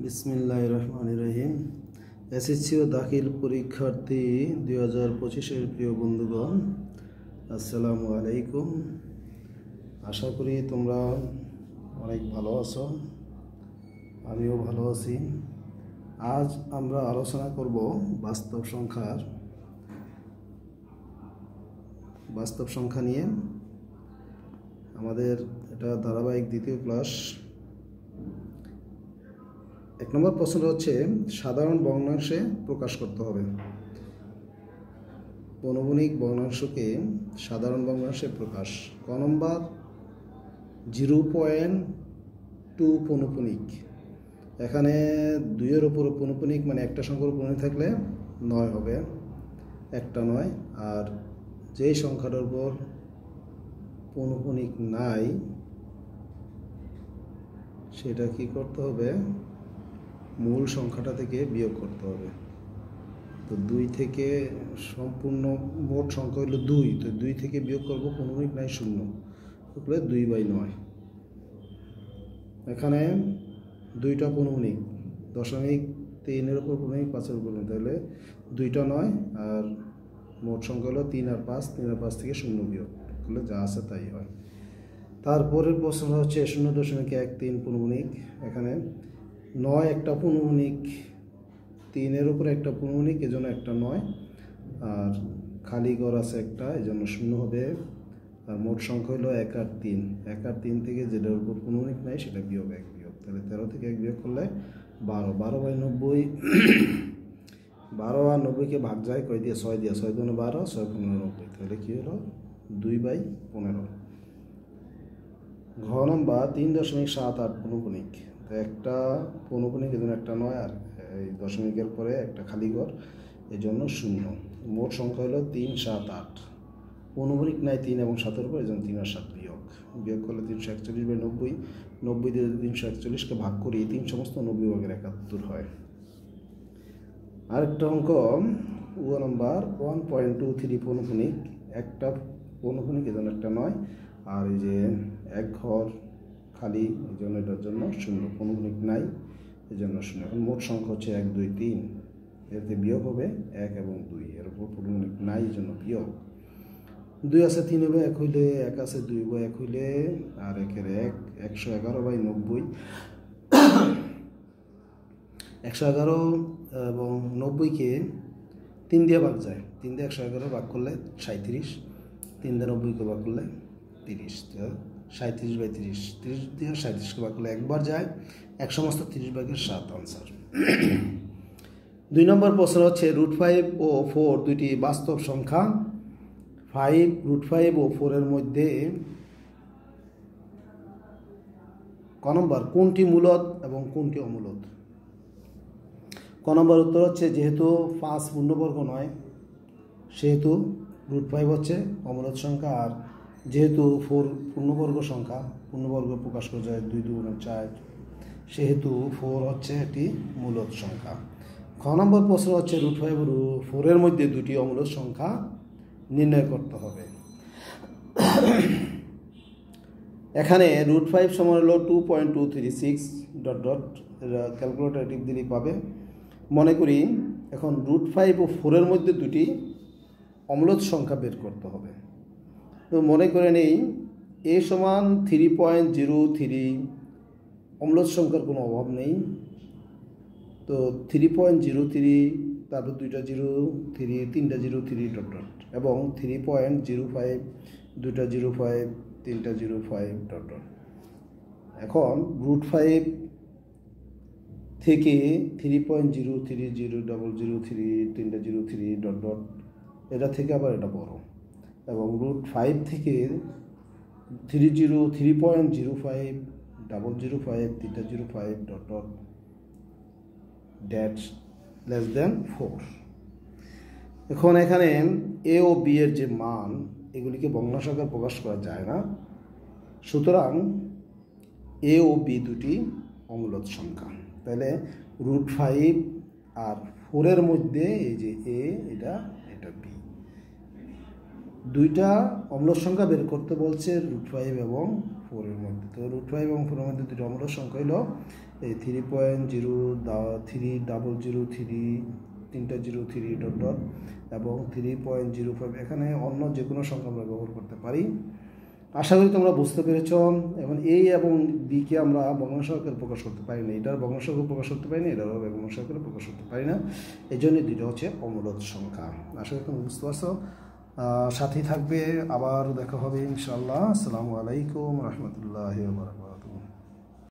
বিসমিল্লাহির রহমানির রহিম। এসএসসি ও দাখিল পরীক্ষার্থী 2025-এর প্রিয় বন্ধুগণ, আসসালামু আলাইকুম। আশা করি তোমরা অনেক ভালো আছো, আমিও ভালো আছি। আজ আমরা আলোচনা করব বাস্তব সংখ্যা নিয়ে। আমাদের এটা ধারাবাহিক দ্বিতীয় ক্লাস। 1 নম্বর প্রশ্ন হচ্ছে সাধারণ ভগ্নাংশে প্রকাশ করতে হবে। পৌনঃপুনিক ভগ্নাংশকে সাধারণ ভগ্নাংশে প্রকাশ। ক নম্বর 0.2 পৌনঃপুনিক। এখানে 2-এর উপর পৌনঃপুনিক মানে একটা সংখ্যার পৌনঃপুনিক থাকলে 9 হবে, একটা 9। আর যেই সংখ্যাটার উপর পৌনঃপুনিক নাই সেটা কি করতে হবে? মূল সংখ্যাটা থেকে বিয়োগ করতে হবে। তো 2 থেকে সম্পূর্ণ মোট সংখ্যা হলো 2, তো 2 থেকে বিয়োগ করব, পৌনঃপুনিক নাই 0, তাহলে 2/9। এখানে 2টা পৌনঃপুনিক, 0.3-এর উপর পৌনঃপুনিক, 5-এর উপর, তাহলে 2টা 9 আর মোট সংখ্যা হলো 3 আর 5, 3 আর 5 থেকে 0 বিয়োগ করলে যা আছে তাই হয়। তারপরের প্রশ্ন হচ্ছে 0.13 পৌনঃপুনিক। এখানে 9 একটা পৌনঃপুনিক, 3-এর উপরে একটা পৌনঃপুনিক, এজন্য একটা 9, আর খালি ঘর আছে একটা, এজন্য 0 হবে। আর মোট সংখ্যা হলো 1 আর 3। 1 আর 3 থেকে যেটার উপর পৌনঃপুনিক নাই সেটা বিয়োগ 1 বিয়োগ, তাহলে 13 থেকে 1 বিয়োগ করলে 12। 12/90, 12 আর 90-কে ভাগ যায় কয় দিয়ে? 6 দিয়ে। 6 দুগুণে 12, 6 পনেরো 90, তাহলে কী হলো? 2/15। ঘ নম্বর 3.78 পৌনঃপুনিক। তো একটা পৌনঃপুনিক, এজন্য একটা 9, আর এই দশমিকের পরে একটা খালি ঘর, এজন্য 0। মোট সংখ্যা হলো 3, 7, 8। পৌনঃপুনিক নাই 3 এবং 7-এর উপর, এজন্য 3 আর 7 বিয়োগ করলে 341/90। 90 দিয়ে 341-কে ভাগ করি, 3 সমস্ত 90 ভাগের 71 হয়। আরেকটা অঙ্ক, ও নম্বর 1.23 পৌনঃপুনিক। একটা পৌনঃপুনিক, এজন্য একটা 9, আর এই যে এক ঘর খালি, এই জন্য এটার জন্য 0। পৌনঃপুনিক নাই, এই জন্য 0। এখন মোট সংখ্যা হচ্ছে 1, 2, 3, এতে বিয়োগ হবে 1 এবং 2, এর উপর পৌনঃপুনিক নাই, এই জন্য বিয়োগ। 2 আছে 3 হইলে 1 হইলে, 1 আছে 2 হইলে 1 হইলে, আর 1-এর 1, 111/90। 111 এবং 90-কে 3 দিয়ে ভাগ যায়, 3 দিয়ে 111 ভাগ করলে 37, 3 দিয়ে 90-কে ভাগ করলে 30, 37/30। 30 দিয়ে 37-কে ভাগ করলে একবার যায়, 1 সমস্ত 30/7 আনসার। 2 নম্বর প্রশ্ন হচ্ছে √5 ও 4 দুইটি বাস্তব সংখ্যা। √5 ও 4-এর মধ্যে ক নম্বর কোনটি মূলদ এবং কোনটি অমূলদ? ক নম্বর উত্তর হচ্ছে যেহেতু 5 পূর্ণবর্গ নয় সেহেতু √5 হচ্ছে অমূলদ সংখ্যা, আর যেহেতু 4 পূর্ণবর্গ সংখ্যা, পূর্ণবর্গ প্রকাশ করা যায় 2 2 4, সেহেতু 4 হচ্ছে একটি মূলদ সংখ্যা। খ নম্বর প্রশ্ন হচ্ছে √5 ও 4-এর মধ্যে দুটি অমূলদ সংখ্যা নির্ণয় করতে হবে। এখানে √5 সমান হলো 2.236 ... ক্যালকুলেটর টিপ দিলেই পাবে। মনে করি এখন √5 ও 4-এর মধ্যে দুটি অমূলদ সংখ্যা বের করতে হবে। তো মনে করে নেই a সমান 3.03, অমূলদ সংখ্যার কোনো অভাব নেই। তো 3.03, তারপর 2টা 0, 3টা 0, 3 ... এবং 3.05, 2টা 05, 3টা 05 ... এখন √5 থেকে 3.0300003, 3টা 03 ... এটা থেকে আবার এটা বড়, এবং √5 থেকে 3.05, 005, 3টা 05 ... দ্যাটস লেস দেন 4। এখন এখানে a ও b এর যে মান, এগুলিকে ভগ্নাংশ আকারে প্রকাশ করা যায় না, সুতরাং a ও b দুটি অমূলদ সংখ্যা। তাহলে √5 আর 4-এর মধ্যে এই যে a, এটা b, দুইটা অমূলদ সংখ্যা বের করতে বলছে √5 এবং 4-এর মধ্যে। তো √5 এবং 4-এর মধ্যে দুটো অমূলদ সংখ্যা হলো এই 3.0 তিনটা জিরো 3 ডট ডট এবং 3.05 এখানে অন্য যে কোনো সংখ্যা আমরা ব্যবহার করতে পারি। আশা করি তোমরা বুঝতে পেরেছ। এখন এ এবং বিকে আমরা ভগ্নাংশ আকারে প্রকাশ করতে পারি না, এটার ভগ্নাংশ আকারে প্রকাশ করতে পারি না, এটারও ভগ্নাংশ আকারে প্রকাশ করতে পারি না, এই জন্য দুটো হচ্ছে অমূলদ সংখ্যা। আশা করি তোমরা বুঝতে পারছো। সাথেই থাকবে, আবার দেখা হবে ইনশাআল্লাহ। আসসালামু আলাইকুম রহমতুল্লাহি ওয়া বারাকাতুহু।